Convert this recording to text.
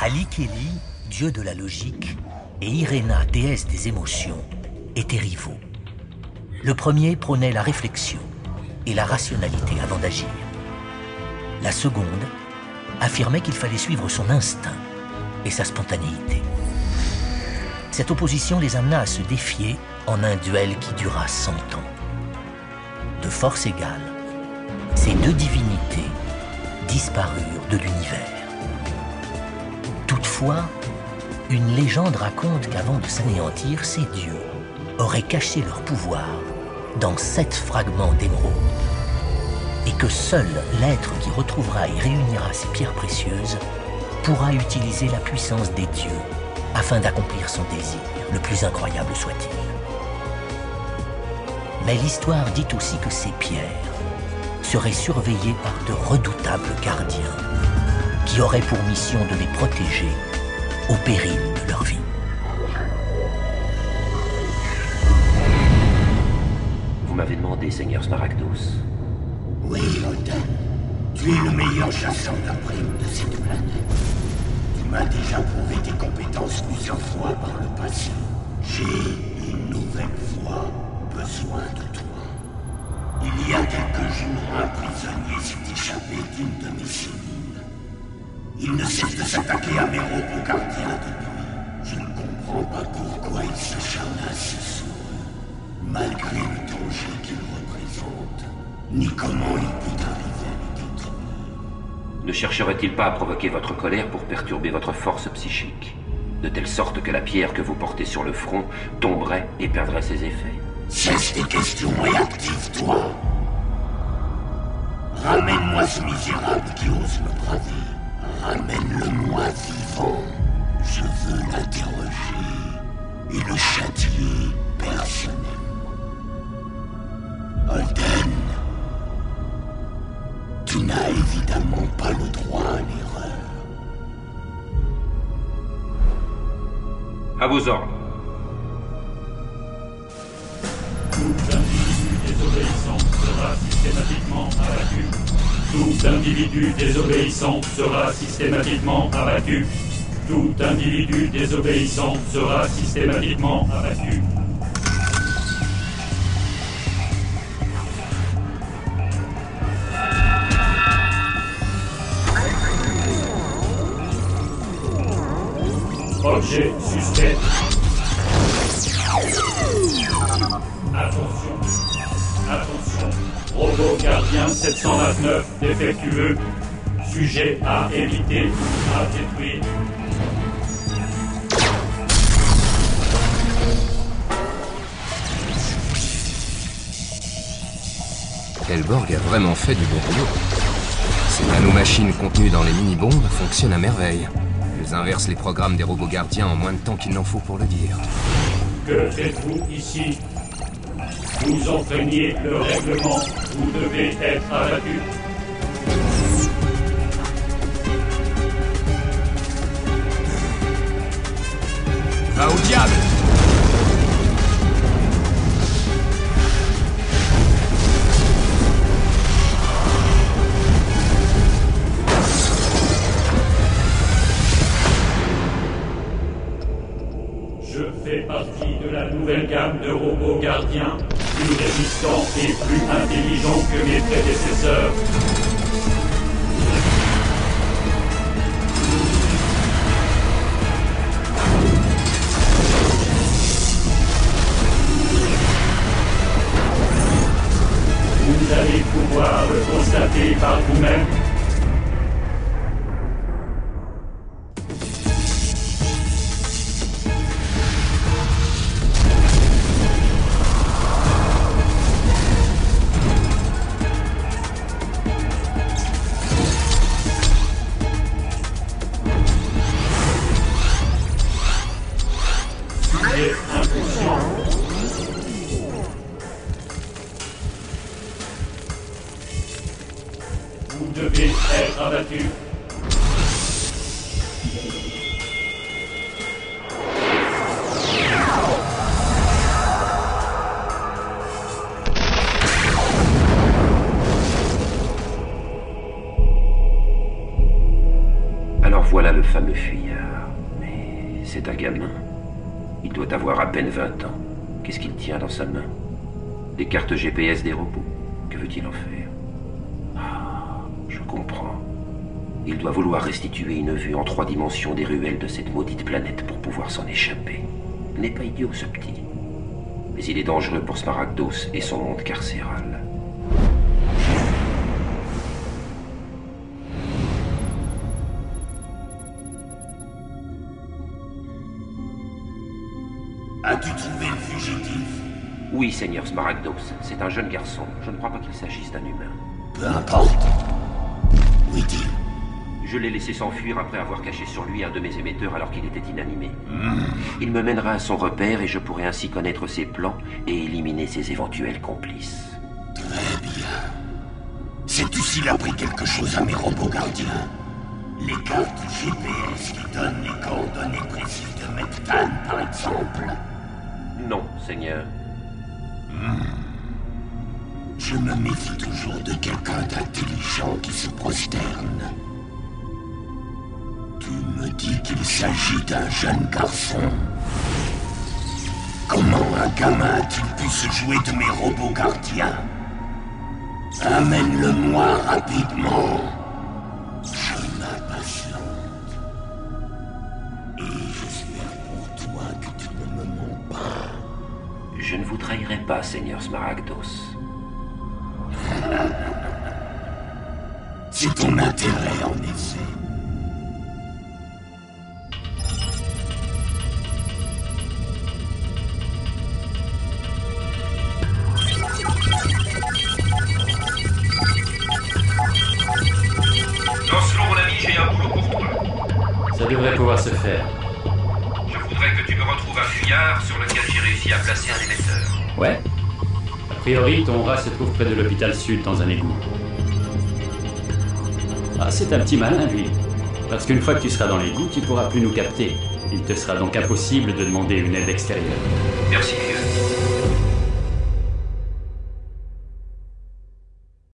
Alikeli, dieu de la logique, et Irena, déesse des émotions, étaient rivaux. Le premier prônait la réflexion et la rationalité avant d'agir. La seconde affirmait qu'il fallait suivre son instinct et sa spontanéité. Cette opposition les amena à se défier en un duel qui dura 100 ans. De force égale, ces deux divinités disparurent de l'univers. Toutefois, une légende raconte qu'avant de s'anéantir, ces dieux auraient caché leur pouvoir dans 7 fragments d'émeraude, et que seul l'être qui retrouvera et réunira ces pierres précieuses pourra utiliser la puissance des dieux afin d'accomplir son désir, le plus incroyable soit-il. Mais l'histoire dit aussi que ces pierres seraient surveillées par de redoutables gardiens qui auraient pour mission de les protéger au péril de leur vie. Vous m'avez demandé, Seigneur Smaragdos. Oui, Odin. Tu es le meilleur chasseur de primes de cette planète. Tu m'as déjà prouvé tes compétences plusieurs fois par le passé. J'ai une nouvelle fois besoin de toi. Il y a quelques jours, un prisonnier s'est échappé d'une de mes cellules. Il ne cesse de s'attaquer à mes robots gardiens depuis. Je ne comprends pas pourquoi il s'acharnasse sur eux, malgré le danger qu'ils représentent, ni comment il peut arriver à les détruire. Ne chercherait-il pas à provoquer votre colère pour perturber votre force psychique, de telle sorte que la pierre que vous portez sur le front tomberait et perdrait ses effets? Cesse tes questions et active-toi. Ramène-moi ce misérable qui ose me braver. Ramène-le-moi vivant. Je veux l'interroger et le châtier personnellement. Holden, tu n'as évidemment pas le droit à l'erreur. À vos ordres. Tout individu désobéissant sera systématiquement abattu. Tout individu désobéissant sera systématiquement abattu. Tout individu désobéissant sera systématiquement abattu. Objet suspect. Attention. Attention. Robot gardien 729 défectueux. Sujet à éviter, à détruire. Helborg a vraiment fait du bon boulot. Ces nanomachines contenues dans les mini-bombes fonctionnent à merveille. Elles inversent les programmes des robots gardiens en moins de temps qu'il n'en faut pour le dire. Que faites-vous ici? Vous enfreignez le règlement. Vous devez être abattu. Va au diable! Je fais partie de la nouvelle gamme de robots gardiens, plus résistants et plus intelligents que mes prédécesseurs. Vous allez pouvoir le constater par vous-même. voilà le fameux fuyard. Mais c'est un gamin. Il doit avoir à peine 20 ans. Qu'est-ce qu'il tient dans sa main? Des cartes GPS des robots. Que veut-il en faire? Ah, je comprends. Il doit vouloir restituer une vue en 3 dimensions des ruelles de cette maudite planète pour pouvoir s'en échapper. Il n'est pas idiot, ce petit. Mais il est dangereux pour Smaragdos et son monde carcéral. As-tu trouvé le fugitif? Oui, Seigneur Smaragdos. C'est un jeune garçon. Je ne crois pas qu'il s'agisse d'un humain. Peu importe. Où est-il? Je l'ai laissé s'enfuir après avoir caché sur lui un de mes émetteurs alors qu'il était inanimé. Il me mènera à son repère et je pourrai ainsi connaître ses plans et éliminer ses éventuels complices. Très bien. Sais-tu s'il a pris quelque chose à mes robots gardiens? Les cartes GPS qui donnent les coordonnées précises de Mectan, par exemple? Non, Seigneur. Je me méfie toujours de quelqu'un d'intelligent qui se prosterne. Tu me dis qu'il s'agit d'un jeune garçon. Comment un gamin a-t-il pu se jouer de mes robots gardiens? Amène-le-moi rapidement. Je m'impatiente. Et j'espère pour toi que tu ne me mens pas. Je ne vous trahirai pas, Seigneur Smaragdos. C'est ton intérêt, en effet. Lancelot, mon ami, j'ai un boulot pour toi. Ça devrait pouvoir se faire. Je voudrais que tu me retrouves un fuyard sur lequel j'ai réussi à placer un émetteur. Ouais. A priori, ton rat se trouve près de l'hôpital Sud, dans un égout. Ah, c'est un petit malin, lui. Parce qu'une fois que tu seras dans l'égout, tu pourras plus nous capter. Il te sera donc impossible de demander une aide extérieure. Merci, vieux.